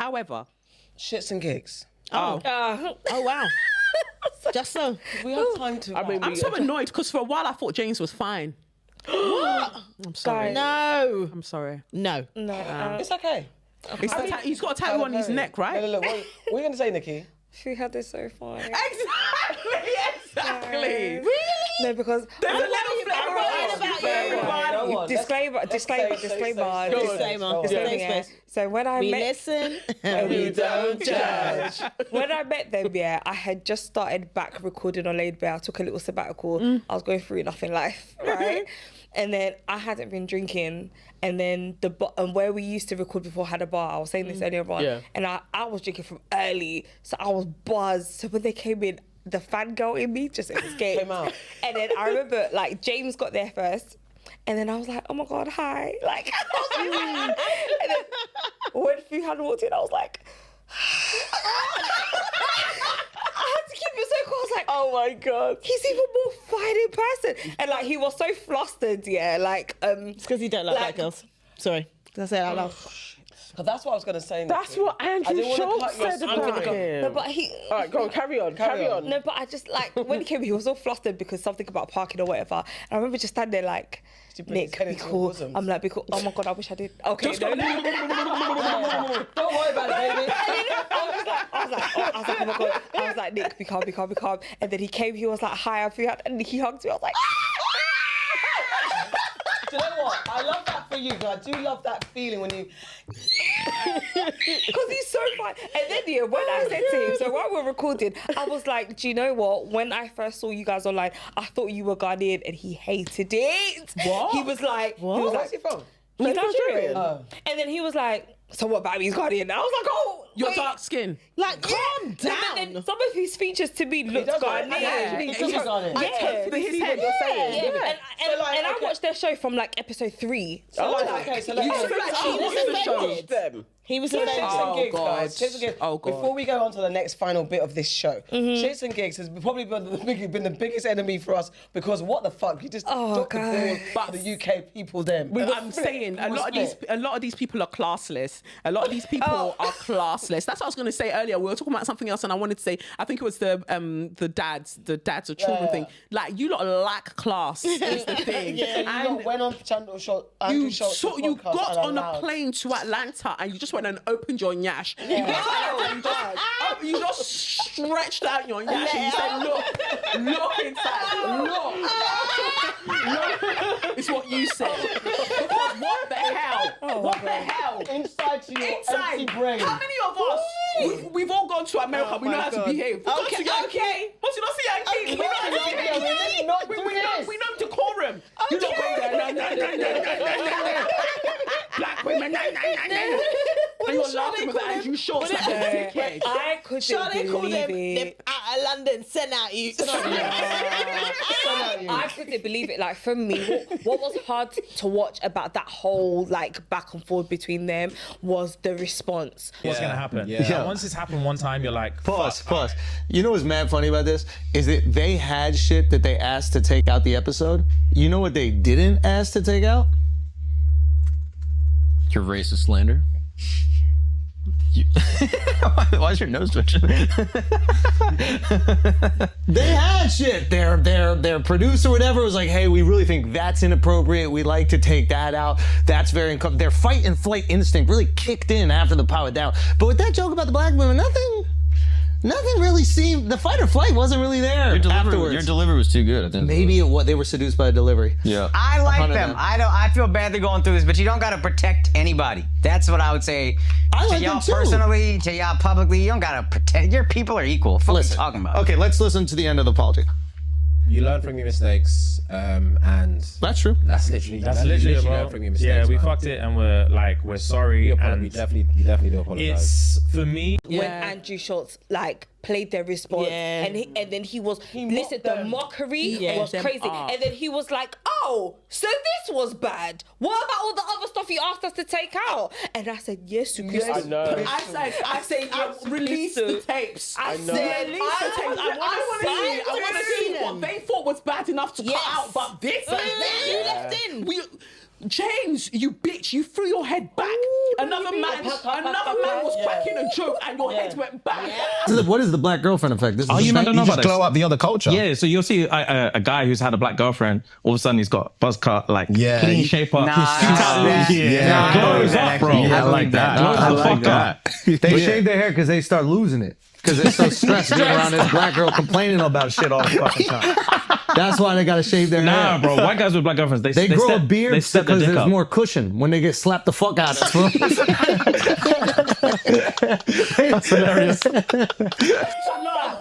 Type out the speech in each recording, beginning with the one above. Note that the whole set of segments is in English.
However, Shxts N Gigs. Oh wow. Just so. We have time to. I'm so annoyed because for a while I thought James was fine. What? I'm sorry. No. I'm sorry. No. It's okay. He's got a tattoo on his neck, right? No, look. What are you going to say, Nikki? She had this so far. Exactly. Really? No, because There's a little disclaimer. So when I We met, listen and we don't judge. when I met them, yeah, I had just started back recording on Laid Bare. I took a little sabbatical. I was going through nothing life, right? And then I hadn't been drinking. And then where we used to record before had a bar. I was saying this earlier on. Yeah. And I was drinking from early. So I was buzzed. So when they came in, the fangirl in me just escaped. Came out. And then I remember, like, James got there first. And then I was like, oh my God, hi. Like, I was like, and then when Fuhan walked in, I was like, I had to keep it so cool. I was like, Oh my God. he's even more fine in person. And like, he was so flustered, yeah. Like, It's because you don't love Like- black girls. Sorry. Did I say it out loud? Because that's what I was going to say. That's Nikki. what Andrew I didn't wanna Schulz cut your said speech. about him. no, but he. All right, go on, carry on. No, but I just like when he came, he was all flustered because something about parking or whatever. And I remember just standing there like, Did you put his Nick, head be into your cool. bosom? I'm like, be cool. Oh my God, I wish I did. Okay, no. Don't worry about it, baby. I was like, oh my God. I was like, Nick, be calm. And then he came, he was like, hi, I'm Fuhan. And he hugged me. I was like, Do you know what? I love that for you, because I do love that feeling when you... because he's so fun. And then yeah, when I said to him, so while we were recording, I was like, do you know what? When I first saw you guys online, I thought you were Ghanaian, and he hated it. What? He was like, Where's he from? he's Nigerian. Oh. And then he was like, so what about me? He's Ghanaian. I was like, oh, Your wait. dark skin. Like, calm But down. then some of his features to me looked does, Ghanaian. yeah. He does look Ghanaian. Yeah. But his head. Yeah. And like, I okay. watched their show from like episode 3. So okay, so let's... You feel like he was in the show. them. He was Shxts offended. N Gigs, God. guys. Shxts N Gigs. Oh, God. Before we go on to the next final bit of this show, Shxts N Gigs has probably been the biggest enemy for us because what the fuck? You just dropped the ball for the UK people then. I'm saying a lot of these people are classless. A lot of these people are classless. That's what I was going to say earlier. We were talking about something else, and I wanted to say I think it was the dads of children thing. Like, you lot lack class is the thing. And you lot went on Andrew Schulz. You podcast got and on a allowed- plane to Atlanta and you just went and opened your nyash. You just stretched out your nyash and you said, look inside, look. It's what you said. Because what the hell? What the hell? Inside to your empty brain. How many of us? We've all gone to America. We know how to behave. We've gone to Yankee. Once you don't see Yankee, we know how to behave. We know decorum. You don't go there. No. Black women. No. And you're laughing with Andrew Schulz like a dickhead. I couldn't believe it. Out of London, send out you. I couldn't believe it. Like, for me, what was hard to watch about that whole like back and forth between them was the response. What's gonna happen? Yeah. Once it's happened one time, you're like, Pause. You know what's mad funny about this? Is that they had shit that they asked to take out the episode. You know what they didn't ask to take out? Your racist slander. Why is your nose twitching? They had shit. Their producer, whatever, was like, "Hey, we really think that's inappropriate. We'd like to take that out. That's very uncomfortable." Their fight and flight instinct really kicked in after the power down. But with that joke about the black women, nothing really seemed. The fight or flight wasn't really there afterwards. Your delivery was too good. I think. Maybe they were seduced by a delivery. Yeah. I like 100 them. now. I feel bad they're going through this, but you don't gotta protect anybody. That's what I would say. I to like y'all them too. personally, to y'all publicly, you don't gotta protect. Your people are equal. What are you talking about? Okay, let's listen to the end of the apology. You learn from your mistakes, and That's true. that's literally literally learn from your mistakes. yeah, we man. fucked it, and we're sorry. You And definitely do apologize. it's for me. When Andrew Schulz like played their response, Yeah. and then he was listen, them. the mockery Yeah. was Them crazy, up. and then he was like, "Oh, so this was bad. What about all the other stuff you asked us to take out?" And I said, "Yes, you I know. I said, release the tapes. I Release said, the tapes. I want to see what they thought was bad enough to cut Yes. out, but this and that. You left in. James, you bitch, you threw your head back. Another man was cracking a joke and your head went back. What is the black girlfriend effect? This is You man don't know You about just this. glow up the other culture. Yeah, so you'll see a guy who's had a black girlfriend. All of a sudden, he's got buzz cut, like clean shape up. Glows up, bro. Yeah, I like that. I like that. They shave their hair because they start losing it. Because they're so stressed being around this black girl complaining about shit all the fucking time. That's why they gotta shave their hair. Nah, bro. White guys with black girlfriends, They grow a beard because because there's more cushion when they get slapped the fuck out of. That's hilarious.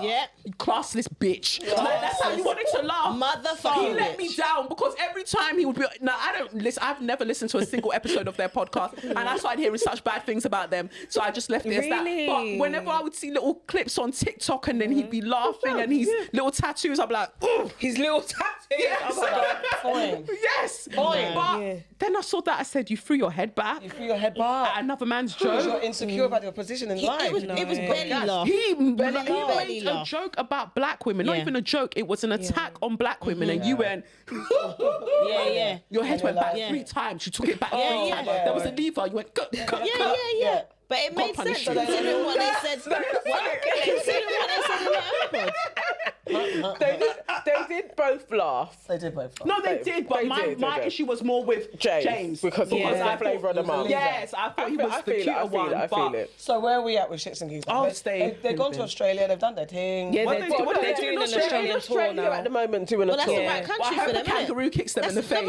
Yeah, you classless bitch. Like, that's how you wanted to laugh. Motherfucker. He let me down because every time he would be. No, I don't listen. I've never listened to a single episode of their podcast, and I started hearing such bad things about them. So I just left it as that. But whenever I would see little clips on TikTok, and then he'd be laughing, and his little tattoos, I'm like, ooh, His little tattoo. yes, yes. But then I saw that. I said, you threw your head back. You threw your head back. At another man's Because joke. you're insecure about your position in life. It was barely laugh. He made barely a laugh. joke about black women. Not Yeah. even a joke. It was an attack on black women, and you went. Yeah. Your head went back Yeah. 3 times. You took it back. Yeah, 3 yeah. times. There was a lever. You went. Yeah. But it made sense punish you. considering what they said. Considering what they said in the episode. They did both laugh. They did both. No, they did. But my issue was more with James because he was the flavour of the month. Yes, I thought he was the cuter one. I feel it. So where are we at with Shxts Ngigs? I'll stay. They've gone to Australia. They've done their thing. Yeah, What they're are they doing doing an Australian tour now. at the moment doing a Well, that's tour. the right I country hope for the them, innit? kangaroo kicks them in the face.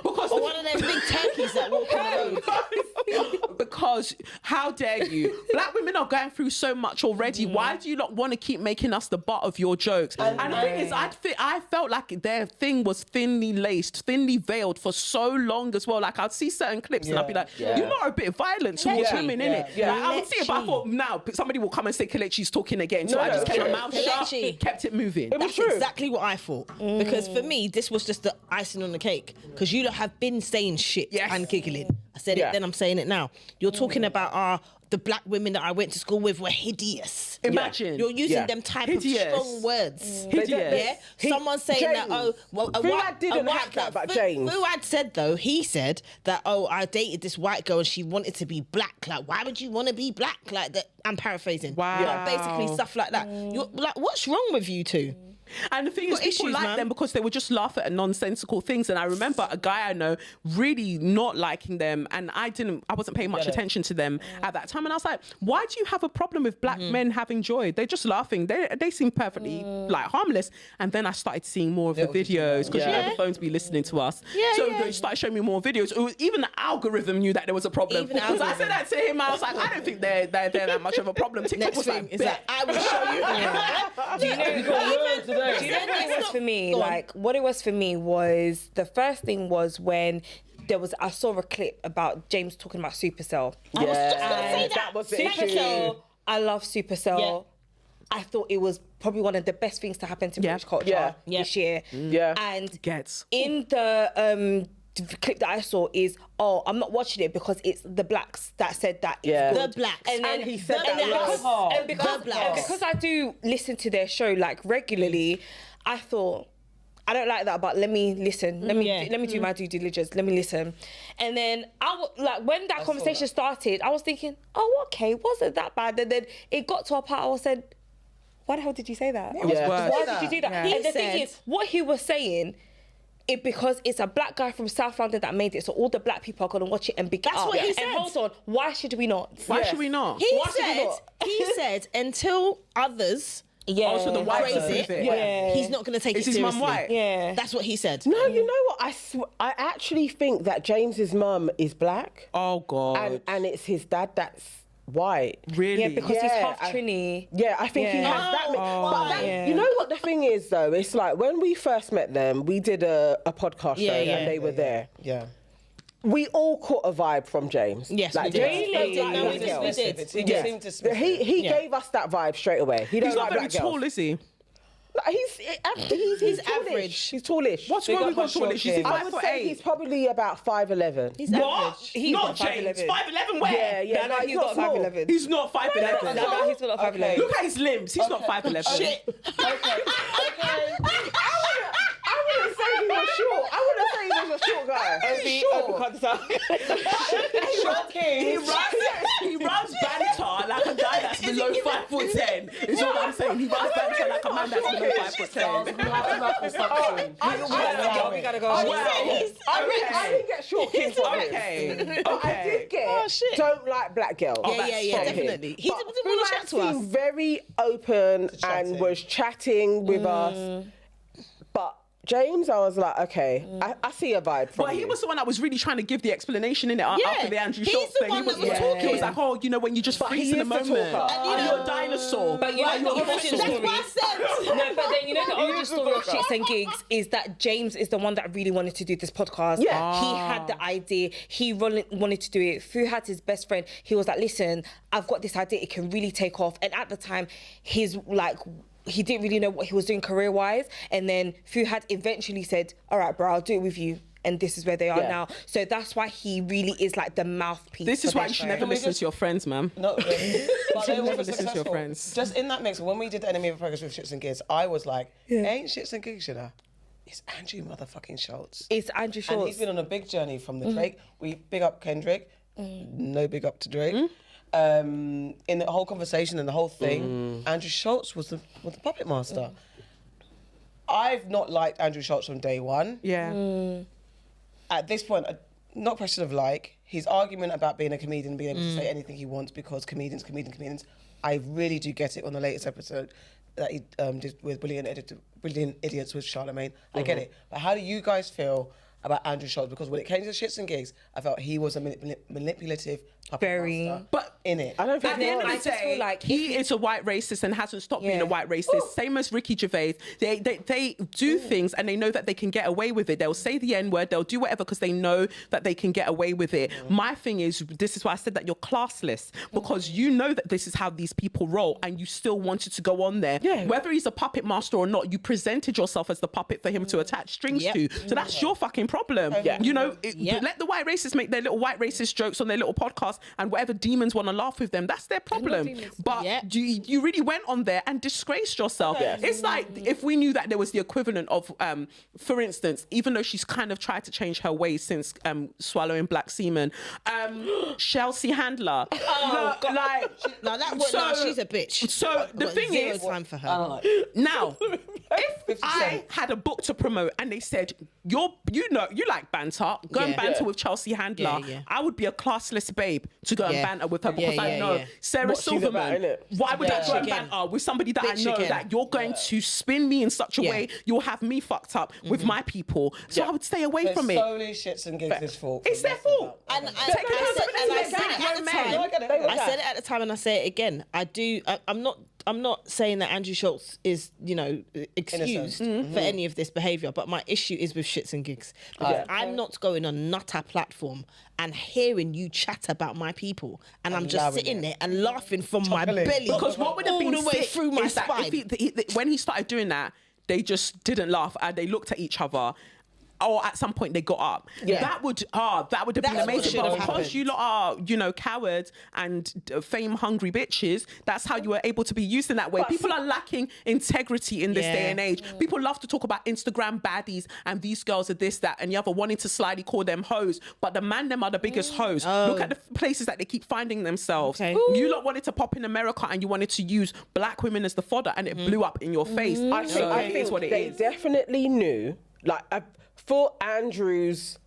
Because Or one of them big turkeys that walk on the road. Because how dare you? Black women are going through so much already. Why do you not want to keep making us the butt of your jokes? And the thing is, I felt like their thing was thinly laced, thinly veiled for so long as well. Like I'd see certain clips and I'd be like, you lot are a bit violent towards women, innit? Yeah. Like, I would see it, but I thought now somebody will come and say Kelechi's talking again. So I just kept my mouth shut, Kelechi. kept it moving. That's exactly what I thought. Because for me, this was just the icing on the cake. Because you lot have been saying shit and giggling. I said it then, I'm saying it now. You're talking about the black women that I went to school with were hideous. Imagine. You're using them type of strong words. Hideous. Yeah? Someone saying James. that, Fuad didn't have that about James. Fuad said though, he said that, I dated this white girl and she wanted to be black. Like, why would you want to be black? Like that. I'm paraphrasing. Wow. Like, basically stuff like that. You're like, what's wrong with you two? And the thing is, Got people issues, like man. them because they would just laugh at nonsensical things. And I remember a guy I know really not liking them, and I wasn't paying much attention to them at that time. And I was like, why do you have a problem with black men having joy? They're just laughing. They seem perfectly like harmless. And then I started seeing more of the videos because you know the phones be listening to us. They started showing me more videos. Even the algorithm knew that there was a problem. Because I said that to him, I was like, I don't think they're that much of a problem. TikTok Next was thing like, is that I will show you. Do you know what it was for me? Like, what it was for me was, the first thing was when I saw a clip about James talking about Supercell. I was just going to say that. was the Supercell, I love Supercell. Yeah. I thought it was probably one of the best things to happen to British culture this year. Yeah. And Gets. in the clip that I saw is, I'm not watching it because it's the blacks that said that it's good. The blacks. And then he said and that then live. because I do listen to their show like regularly, I thought, I don't like that, but let me listen. Let me do my due diligence. Let me listen. And then when that conversation started, I was thinking, okay, wasn't that bad? And then it got to a part I said, why the hell did you say that? It was worse. Why did you do that? Yeah. And the thing is, what he was saying, because it's a black guy from South London that made it, so all the black people are gonna watch it and big it That's up. what he And said. hold on, why should we not? Why should we not? He said until others Also, the whites praise approve it, it. he's not going to take Is it his seriously. mum white? Yeah. That's what he said. No, you know what? I actually think that James's mum is black, Oh God. and it's his dad that's white. Really? Yeah, because he's Yeah, half Trini. Yeah, I think he Yeah. has that. But that, yeah. you know what the thing is though? It's like when we first met them, we did a podcast show and they were there. Yeah. We all caught a vibe from James. Yes, like, we did. James Really? don't like No, black we girls. did. He just seemed to spit. He gave us that vibe straight away. He don't He's like not very black tall, girls. is he? Like, he's tallish. average. He's tallish. What's wrong with tallish? Is he I would say 5'8"? he's probably about 5'11". He's What? average. He's not not James. 5'11". 5'11" where? Yeah, yeah. No, he's he's not small. 5'11". He's not 5'11". No, he's not 5'11". Look at his limbs. He's not 5'11". Shit. Okay. I wouldn't say he was short. I wouldn't say he was a short guy. He's short. He runs banter like a guy that's below 5'10". Is what I'm saying. He runs banter like a man that's below 5'10". We gotta go. I didn't get short king from him. But I did get don't like black girls. Yeah, definitely. He didn't want to chat to us. Seemed very open and was chatting with us. But James, I was like, okay, I see a vibe from But he you. was the one that was really trying to give the explanation in it after the Andrew Schulz thing. He was talking. He was like, oh, you know, when you just freeze in the moment. You're a dinosaur. But you know the origin story. That's what I said. No, but then you know the origin story of Shxts N Gigs is that James is the one that really wanted to do this podcast. Yeah. He had the idea. He wanted to do it. Fu had his best friend. He was like, listen, I've got this idea. It can really take off. And at the time, he didn't really know what he was doing career-wise. And then Fu had eventually said, all right, bro, I'll do it with you. And this is where they are now. So that's why he really is like the mouthpiece. This is why you should never listen to your friends, man. No, but they were listen to your successful. friends. Just in that mix, when we did the Enemy of Progress with Shxts N Gigs, I was like, ain't Shxts N Gigs, you know? It's Andrew motherfucking Schulz. It's Andrew Schulz. And he's been on a big journey from the Drake. We big up Kendrick. No big up to Drake. In the whole conversation and the whole thing, Andrew Schulz was the puppet master. I've not liked Andrew Schulz from day one. Yeah. At this point, not a question of like, his argument about being a comedian, being able to say anything he wants because comedians, I really do get it on the latest episode that he did with Brilliant Idiots with Charlemagne. I get it. But how do you guys feel about Andrew Schulz? Because when it came to Shxts N Gigs, I felt he was a manipulative puppet master. But in it. I don't think at the end of the day, like he is a white racist and hasn't stopped being a white racist. Same as Ricky Gervais. They do things and they know that they can get away with it. They'll say the N-word, they'll do whatever because they know that they can get away with it. My thing is, this is why I said that you're classless, because you know that this is how these people roll and you still wanted to go on there. Whether he's a puppet master or not, you presented yourself as the puppet for him to attach strings to. So that's your fucking problem. You know, let the white racists make their little white racist jokes on their little podcast and whatever demons want to laugh with them, that's their problem. But you really went on there and disgraced yourself. It's like if we knew that there was the equivalent of, for instance, even though she's kind of tried to change her ways since swallowing black semen, Chelsea Handler. She's a bitch. So the thing is, time for her. Now, if I had a book to promote and they said, you like banter, go and banter with Chelsea Handler, I would be a classless babe to go and banter with her because I know Sarah Silverman. Why would I go and banter with somebody that I know that you're going to spin me in such a way you'll have me fucked up with my people? So I would stay away from it. Solely Shxts N Gigs' fault. It's their fault. And I said it at the time and I say it again. I'm not saying that Andrew Schulz is, excused for any of this behaviour, but my issue is with Shxts N Gigs. Because I'm not going on Nutter platform and hearing you chat about my people, and I'm just sitting there and laughing from my belly. Because what would have been all the way sick through my is that spine. when he started doing that, they just didn't laugh. They looked at each other. Or at some point they got up. That would have been amazing. But because you lot are, cowards and fame-hungry bitches, that's how you were able to be used in that way. People are lacking integrity in this day and age. People love to talk about Instagram baddies and these girls are this, that, and the other, wanting to slyly call them hoes. But the man them are the biggest hoes. Look at the places that they keep finding themselves. You lot wanted to pop in America and you wanted to use black women as the fodder, and it blew up in your face. I think it's what it they is. definitely knew, for Andrew's,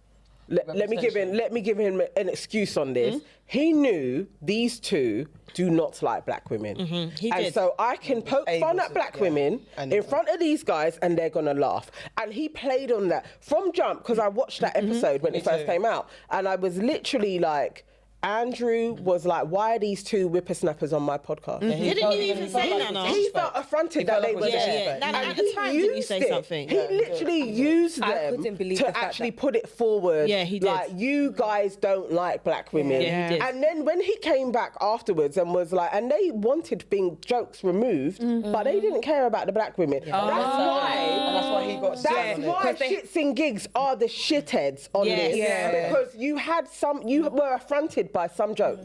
let me give him an excuse on this. He knew these two do not like black women. He did. So I can poke fun at black women in front of these guys and they're gonna laugh. And he played on that from jump, because I watched that episode when it first came out, and I was literally like, Andrew was like, why are these two whippersnappers on my podcast? Didn't you even say that? He felt affronted that they were there. And at the time, didn't you say something? He literally used them to actually put it forward. Yeah, he did. Like, you guys don't like black women. Yeah, he did. And then when he came back afterwards and was like, and they wanted jokes removed, but they didn't care about the black women. That's why he got That's why Shxts N Gigs are the shitheads on this. Because you were affronted by some jokes,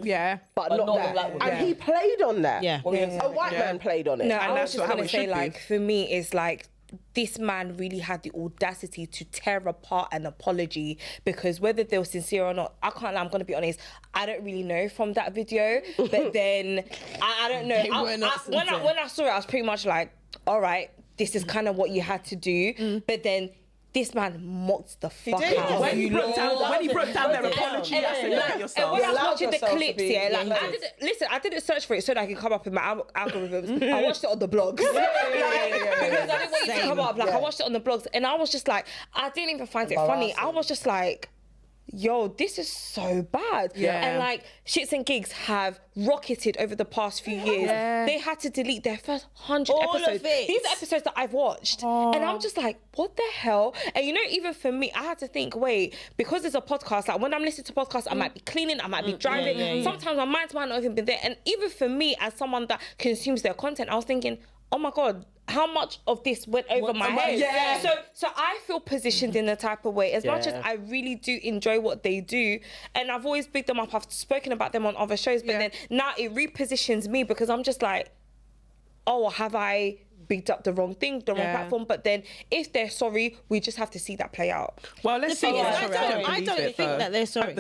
but not that. And he played on that. A white man played on it. No, I was just gonna say, for me, it's like this man really had the audacity to tear apart an apology, because whether they were sincere or not, I can't lie, I'm going to be honest, I don't really know from that video. But then, I don't know. When I saw it, I was pretty much like, all right, this is kind of what you had to do. But then, this man mocked the fuck out of when he broke down their apology, I said, look at yourself. And when I was watching the clips, I didn't search for it so that I could come up in my algorithms. I watched it on the blogs. Because I didn't want it to come up. I watched it on the blogs, and I was just like, I didn't even find it funny. I was just like, yo, this is so bad. And like, Shxts N Gigs have rocketed over the past few years. They had to delete their first 100 episodes. These are episodes that I've watched. And I'm just like, what the hell? And you know, even for me, I had to think, wait, because there's a podcast, like when I'm listening to podcasts, I might be cleaning, I might be driving. Sometimes my mind might not even be there. And even for me, as someone that consumes their content, I was thinking, oh my God, how much of this went over my head? So I feel positioned in a type of way. As much as I really do enjoy what they do, and I've always bigged them up, I've spoken about them on other shows, but then now it repositions me, because I'm just like, oh, have I bigged up the wrong thing, the wrong platform? But then if they're sorry, we just have to see that play out. Well, let's see. I don't think that they're sorry.